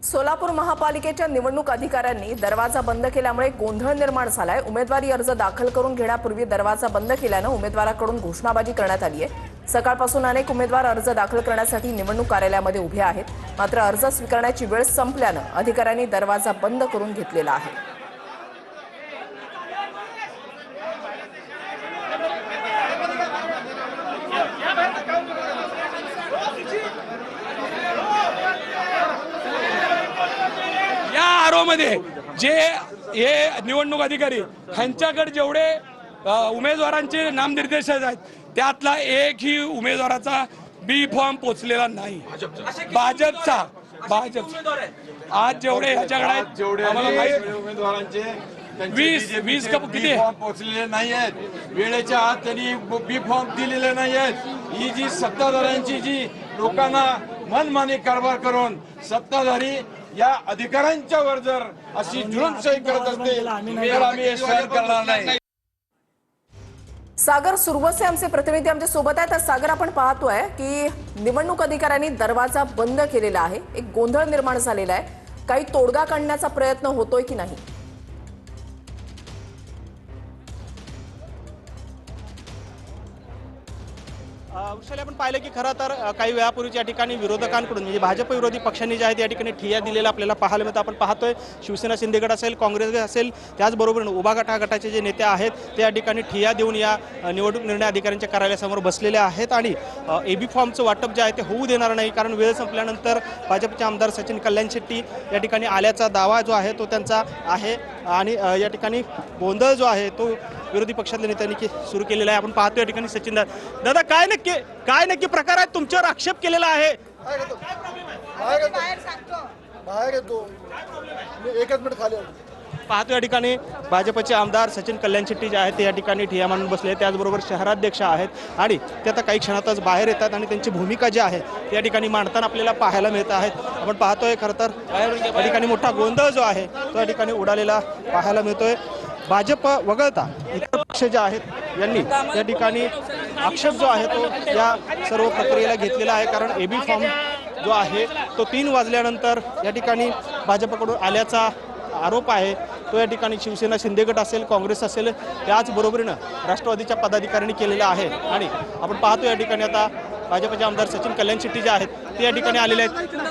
सोलापूर महापालिकेच्या निवडणूक अधिकाऱ्यांनी दरवाजा बंद केल्यामुळे गोंधळ निर्माण झालाय। उमेदवारी अर्ज दाखल करून घेण्यापूर्वी दरवाजा बंद केल्याने उमेदवाराकडून घोषणाबाजी करण्यात आली आहे। सकाळपासून अनेक उमेदवार अर्ज दाखल करण्यासाठी निवडणूक कार्यालयामध्ये उभे आहेत, मात्र अर्ज स्वीकारण्याची वेळ संपल्याने अधिकाऱ्यांनी दरवाजा बंद करून घेतलेला आहे। मध्ये जे हे निवडणूक अधिकारी ह्यांच्याकडे जेवढे उमेदवारांचे नामनिर्देश आहेत त्यातला एकही उमेदवाराचा बी फॉर्म पोचलेला नाही। भाजपचा आज जेवढे ह्याच्याकडे आहेत उमेदवारांचे 20 किती फॉर्म पोचलेले नाही आहेत। वेळेच्या आत त्यांनी बी फॉर्म दिलेले नाही आहेत। ही जी सत्ताधाऱ्यांची जी लोकांना मनमानी कारभार करून सत्ताधारी या अधिकाऱ्यांच्या वर जर अशी जुलूमशाही करत असतील तर आम्ही सहन करणार नाही। सागर सुरवसे आमचे प्रतिनिधी आमच्या सोबत आहेत। सागर, आपण पाहतोय की निवडणूक अधिकाऱ्यांनी दरवाजा बंद केलेला आहे, एक गोंधळ निर्माण झालेला आहे, काही तोडगा काढण्याचा प्रयत्न होतोय की नाही? वृषाली, आपण पाहिलं की खरं तर काही वेळापूर्वीच या ठिकाणी विरोधकांकडून म्हणजे भाजप विरोधी पक्षांनी जे आहेत या ठिकाणी ठिय्या दिलेला आपल्याला पाहायला मिळतं। आपण पाहतोय शिवसेना शिंदे गट असेल, काँग्रेस असेल, त्याचबरोबर उभा गटाचे जे नेते आहेत ते या ठिकाणी ठिय्या देऊन या निवडणूक निर्णय अधिकाऱ्यांच्या कार्यालयासमोर बसलेले आहेत आणि एबी फॉर्मचं वाटप जे आहे ते होऊ देणार नाही, कारण वेळ संपल्यानंतर भाजपचे आमदार सचिन कल्याण शेट्टी या ठिकाणी आल्याचा दावा जो आहे तो त्यांचा आहे आणि या ठिकाणी गोंधळ जो आहे तो विरोधी पक्षातल्या नेत्यांनी सुरू केलेला आहे। आपण पाहतो या ठिकाणी सचिन दादा काय नक्की प्रकार आहे, तुमच्यावर आक्षेप केलेला आहे? पाहतो या ठिकाणी भाजपचे आमदार सचिन कल्याण शेट्टी जे आहेत ते या ठिकाणी ठिय्या मांडून बसले, त्याचबरोबर शहराध्यक्ष आहेत आणि ते आता काही क्षणातच बाहेर येतात आणि त्यांची भूमिका जी आहे त्या ठिकाणी मांडताना आपल्याला पाहायला मिळत आहेत। आपण पाहतोय खरं तर या ठिकाणी मोठा गोंधळ जो आहे तो या ठिकाणी उडालेला पाहायला मिळतोय। भाजप वगळता इतर पक्ष जे आहेत यांनी या ठिकाणी आक्षेप जो आहे तो या सर्व प्रक्रियेला घेतलेला आहे, कारण एबी फॉर्म जो आहे तो 3 वाजल्यानंतर या ठिकाणी भाजपकडून आल्याचा आरोप आहे। तो या ठिकाणी शिवसेना शिंदे गट असेल, काँग्रेस असेल, त्याचबरोबरीनं राष्ट्रवादीच्या पदाधिकाऱ्यांनी केलेला आहे आणि आपण पाहतो या ठिकाणी आता भाजपचे आमदार सचिन कल्याण शेट्टी जे आहेत ते या ठिकाणी आलेले आहेत।